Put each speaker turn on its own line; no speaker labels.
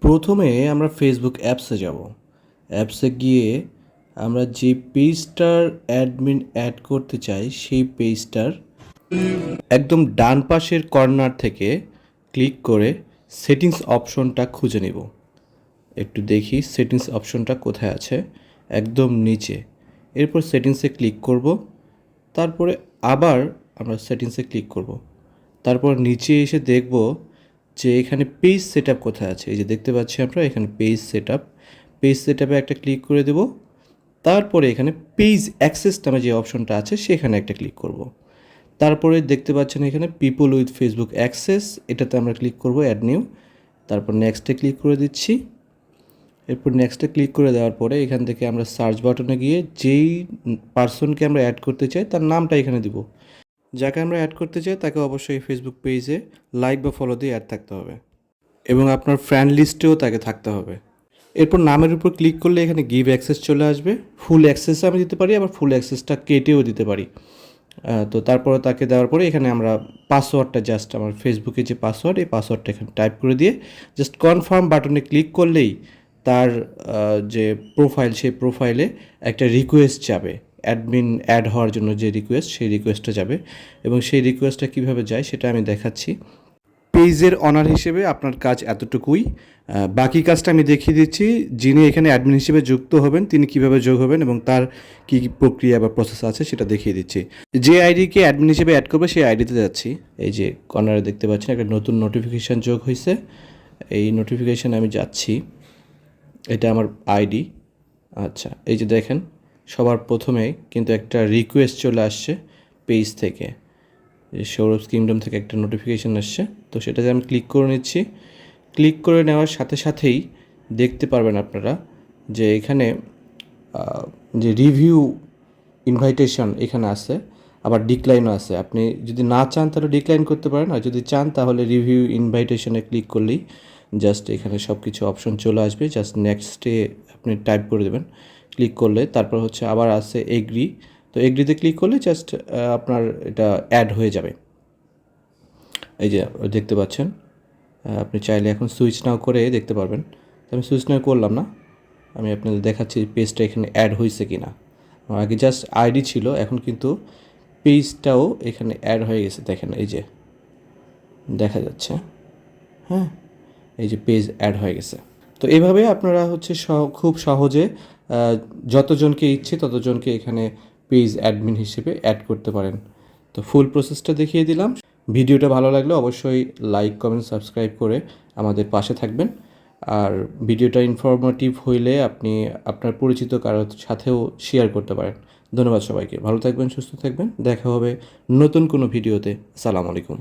প্রথমে আমরা ফেসবুক অ্যাপসে যাব। অ্যাপসে গিয়ে আমরা যে পেজটার অ্যাডমিন অ্যাড করতে চাই সেই পেজটার একদম ডান পাশের কর্নার থেকে ক্লিক করে সেটিংস অপশনটা খুঁজে নিব। একটু দেখি সেটিংস অপশনটা কোথায় আছে, একদম নিচে। এরপর সেটিংসে ক্লিক করব, তারপরে আবার আমরা সেটিংসে ক্লিক করব, তারপর নিচে এসে দেখব যে এখানে পেজ সেটআপ কোথায় আছে। এই যে দেখতে পাচ্ছি আমরা এখানে পেজ সেটআপে একটা ক্লিক করে দেব। তারপরে এখানে পেজ অ্যাক্সেস নামে যে অপশনটা আছে সেখানে একটা ক্লিক করব। তারপরে দেখতে পাচ্ছেন এখানে পিপল উইথ ফেসবুক অ্যাক্সেস, এটাতে আমরা ক্লিক করব, অ্যাড নিউ। তারপর নেক্সটে ক্লিক করে দিচ্ছি। এরপর নেক্সটে ক্লিক করে দেওয়ার পরে এখান থেকে আমরা সার্চ বাটনে গিয়ে যেই পার্সনকে আমরা অ্যাড করতে চাই তার নামটা এখানে দিব। যাকে আমরা অ্যাড করতে চাই তাকে অবশ্যই ফেসবুক পেজে লাইক বা ফলো দিয়ে অ্যাড থাকতে হবে এবং আপনার ফ্রেন্ড লিস্টেও তাকে থাকতে হবে। এরপর নামের উপর ক্লিক করলে এখানে গিভ অ্যাক্সেস চলে আসবে। ফুল অ্যাক্সেস আমি দিতে পারি, আবার ফুল অ্যাক্সেসটা কেটেও দিতে পারি। তো তারপরে তাকে দেওয়ার পরে এখানে আমরা পাসওয়ার্ডটা জাস্ট আমার ফেসবুকে যে পাসওয়ার্ড, এই পাসওয়ার্ডটা এখানে টাইপ করে দিয়ে জাস্ট কনফার্ম বাটনে ক্লিক করলেই তার যে প্রোফাইল, সেই প্রোফাইলে একটা রিকোয়েস্ট যাবে, অ্যাডমিন অ্যাড হওয়ার জন্য যে রিকোয়েস্ট, সেই রিকোয়েস্টটা যাবে। এবং সেই রিকোয়েস্টটা কীভাবে যায় সেটা আমি দেখাচ্ছি। পেজের অনার হিসেবে আপনার কাজ এতটুকুই। বাকি কাজটা আমি দেখিয়ে দিচ্ছি। যিনি এখানে অ্যাডমিন হিসেবে যুক্ত হবেন তিনি কিভাবে যোগ হবেন এবং তার কী কী প্রক্রিয়া বা প্রসেস আছে সেটা দেখিয়ে দিচ্ছি। যে আইডিকে অ্যাডমিন হিসেবে অ্যাড করবে সেই আইডিতে যাচ্ছি। এই যে কর্নারে দেখতে পাচ্ছেন একটা নতুন নোটিফিকেশান যোগ হয়েছে, এই নোটিফিকেশানে আমি যাচ্ছি। এটা আমার আইডি। আচ্ছা, এই যে দেখেন সবার প্রথমেই কিন্তু একটা রিকোয়েস্ট চলে আসছে পেজ থেকে, সৌরভ কিংডম থেকে একটা নোটিফিকেশান আসছে। তো সেটাতে আমি ক্লিক করে নিচ্ছি। ক্লিক করে নেওয়ার সাথে সাথেই দেখতে পারবেন আপনারা যে এখানে যে রিভিউ ইনভাইটেশন এখানে আছে, আবার ডিক্লাইনও আছে। আপনি যদি না চান তাহলে ডিক্লাইন করতে পারেন, আর যদি চান তাহলে রিভিউ ইনভাইটেশনে ক্লিক করলেই জাস্ট এখানে সব কিছু অপশন চলে আসবে। জাস্ট নেক্সটে আপনি টাইপ করে দেবেন। ক্লিক করলে তারপর হচ্ছে আবার আছে এগ্রি। তো এগ্রিতে ক্লিক করলে জাস্ট আপনার এটা অ্যাড হয়ে যাবে। এই যে দেখতে পাচ্ছেন, আপনি চাইলে এখন সুইচ নাও করে দেখতে পারবেন। তো আমি সুইচ নাও করলাম না, আমি আপনাদের দেখাচ্ছি পেজটা এখানে অ্যাড হয়েছে কি না। আগে জাস্ট আইডি ছিল, এখন কিন্তু পেজটাও এখানে অ্যাড হয়ে গেছে। দেখেন এই যে দেখা যাচ্ছে, হ্যাঁ, এই যে পেজ অ্যাড হয়ে গেছে। তো এইভাবে আপনারা হচ্ছে খুব সহজে যতজনকে ইচ্ছে ততজনকে এখানে পেজ অ্যাডমিন হিসেবে অ্যাড করতে পারেন। তো ফুল প্রসেসটা দেখিয়ে দিলাম। ভিডিওটা ভালো লাগলে অবশ্যই লাইক, কমেন্ট, সাবস্ক্রাইব করে আমাদের পাশে থাকবেন। আর ভিডিওটা ইনফরমেটিভ হইলে আপনি আপনার পরিচিত কারোর সাথেও শেয়ার করতে পারেন। ধন্যবাদ সবাইকে। ভালো থাকবেন, সুস্থ থাকবেন। দেখা হবে নতুন কোনো ভিডিওতে। আসসালামু আলাইকুম।